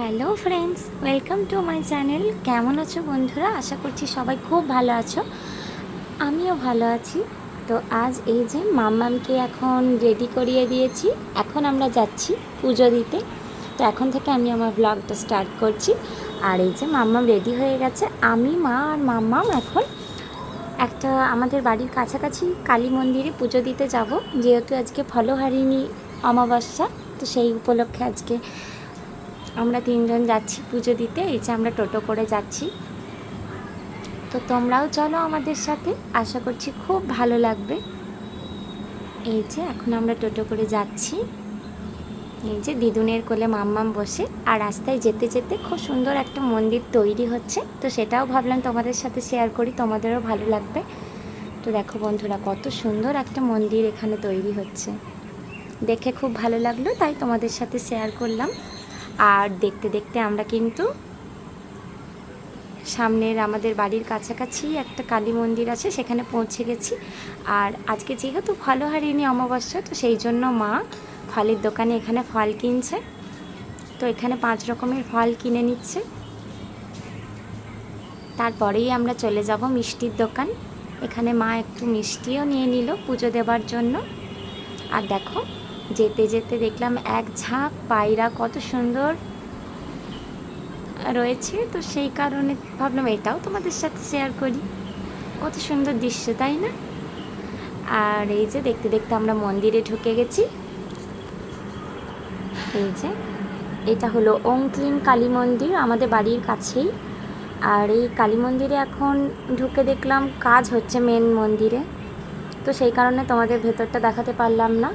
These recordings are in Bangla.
Hello friends, welcome to my channel. কেমন আছো বন্ধুরা? আশা করছি সবাই খুব ভালো আছো। আমিও ভালো আছি। তো আজ এই যে মাম্মামকে এখন রেডি করিয়ে দিয়েছি। এখন আমরা যাচ্ছি পুজো দিতে। তো এখন থেকে আমি আমার ব্লগটা স্টার্ট করছি। আর এই যে মাম্মাম রেডি হয়ে গেছে। আমি, মা আর মাম্মাম এখন একটা আমাদের বাড়ির কাছাকাছি কালী মন্দিরে পুজো দিতে যাব, যেহেতু আজকে ফলহারিণী অমাবস্যা। তো সেই উপলক্ষে আজকে আমরা তিনজন যাচ্ছি পুজো দিতে। এই যে আমরা টোটো করে যাচ্ছি। তো তোমরাও চলো আমাদের সাথে, আশা করছি খুব ভালো লাগবে। এই যে এখন আমরা টোটো করে যাচ্ছি। এই যে দিদুনের কোলে মাম্মাম বসে, আর রাস্তায় যেতে যেতে খুব সুন্দর একটা মন্দির তৈরি হচ্ছে। তো সেটাও ভাবলাম তোমাদের সাথে শেয়ার করি, তোমাদেরও ভালো লাগবে। তো দেখো বন্ধুরা, কত সুন্দর একটা মন্দির এখানে তৈরি হচ্ছে, দেখে খুব ভালো লাগলো, তাই তোমাদের সাথে শেয়ার করলাম। আর দেখতে দেখতে আমরা কিন্তু সামনের আমাদের বাড়ির কাছাকাছি একটা কালী মন্দির আছে, সেখানে পৌঁছে গেছি। আর আজকে যেহেতু ফলহারিণী অমাবস্যা, তো সেই জন্য মা ফলের দোকানে এখানে ফল কিনছে। তো এখানে 5 রকমের ফল কিনে নিচ্ছে। তারপরেই আমরা চলে যাব মিষ্টির দোকান। এখানে মা একটু মিষ্টিও নিয়ে নিল পুজো দেবার জন্য। আর দেখো, যেতে যেতে দেখলাম এক ঝাঁক পায়রা কত সুন্দর রয়েছে। তো সেই কারণে ভাবলাম এটাও তোমাদের সাথে শেয়ার করি। কত সুন্দর দৃশ্য, তাই না? আর এই যে দেখতে দেখতে আমরা মন্দিরে ঢুকে গেছি। এই যে এটা হলো ওংক্লিং কালী মন্দির, আমাদের বাড়ির কাছেই। আর এই কালী মন্দিরে এখন ঢুকে দেখলাম কাজ হচ্ছে মেন মন্দিরে। তো সেই কারণে তোমাদের ভেতরটা দেখাতে পারলাম না।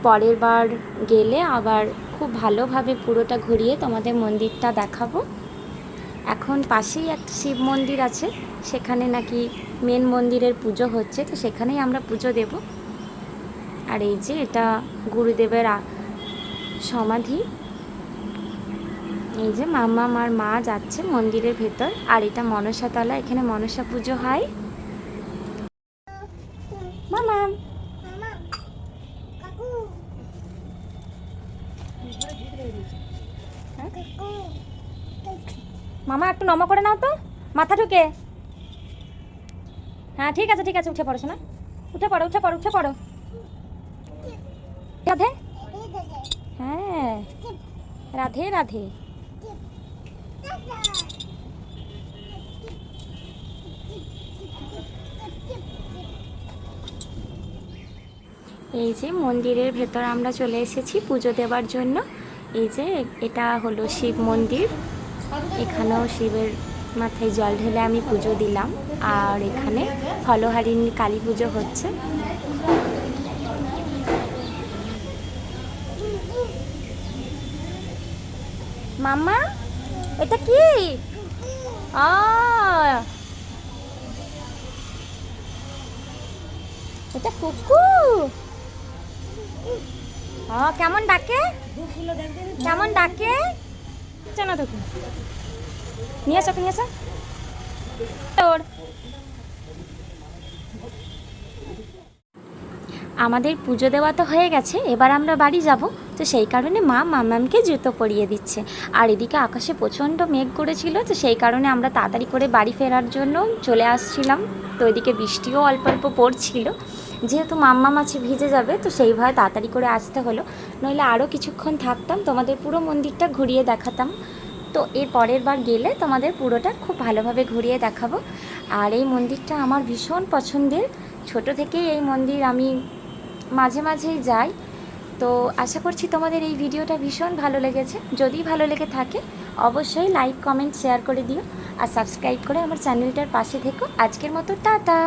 পরের বার গেলে আবার খুব ভালোভাবে পুরোটা ঘুরিয়ে তোমাদের মন্দিরটা দেখাবো। এখন পাশেই একটা শিব মন্দির আছে, সেখানে নাকি মেন মন্দিরের পুজো হচ্ছে। তো সেখানেই আমরা পুজো দেব। আর এই যে এটা গুরুদেবের সমাধি। এই যে মাম্মাম আর মা যাচ্ছে মন্দিরের ভেতর। আর এটা মনসাতলা, এখানে মনসা পুজো হয়। মাম্মাম, মামা একটু নমা করে নাও তো, মাথা ঢুকে। হ্যাঁ ঠিক আছে ঠিক আছে, উঠে পড়ো শোনা, উঠে পড়ো উঠে পড়ো উঠে পড়ো। রাধে, হ্যাঁ রাধে রাধে। এই যে মন্দিরের ভেতর আমরা চলে এসেছি পুজো দেওয়ার জন্য। এই যে এটা হলো শিব মন্দির। এখানেও শিবের মাথায় জল ঢেলে আমি পুজো দিলাম। আর এখানে ফলহারিণী কালী পুজো হচ্ছে। মাম্মা, এটা কি? এটা কুকু। কেমন ডাকে, কেমন ডাকে? জানা তোকে নিয়ে আসো, নিয়ে আসো তোর। আমাদের পুজো দেওয়া তো হয়ে গেছে, এবার আমরা বাড়ি যাব। তো সেই কারণে মা মাম্মামকে জুতো পরিয়ে দিচ্ছে। আর এদিকে আকাশে প্রচণ্ড মেঘ করেছিল, তো সেই কারণে আমরা তাড়াতাড়ি করে বাড়ি ফেরার জন্য চলে আসছিলাম। তো এদিকে বৃষ্টিও অল্প অল্প পড়ছিল, যেহেতু মাম্মাম আছে ভিজে যাবে, তো সেই ভয়ে তাড়াতাড়ি করে আসতে হলো। নইলে আরও কিছুক্ষণ থাকতাম, তোমাদের পুরো মন্দিরটা ঘুরিয়ে দেখাতাম। তো এর পরের বার গেলে তোমাদের পুরোটা খুব ভালোভাবে ঘুরিয়ে দেখাবো। আর এই মন্দিরটা আমার ভীষণ পছন্দের। ছোট থেকেই এই মন্দির আমি মাঝে মাঝেই যাই। তো আশা করছি তোমাদের এই ভিডিওটা ভীষণ ভালো লেগেছে। যদি ভালো লেগে থাকে অবশ্যই লাইক কমেন্ট শেয়ার করে দিও, আর সাবস্ক্রাইব করে আমার চ্যানেলটার পাশে থেকো। আজকের মতো টাটা।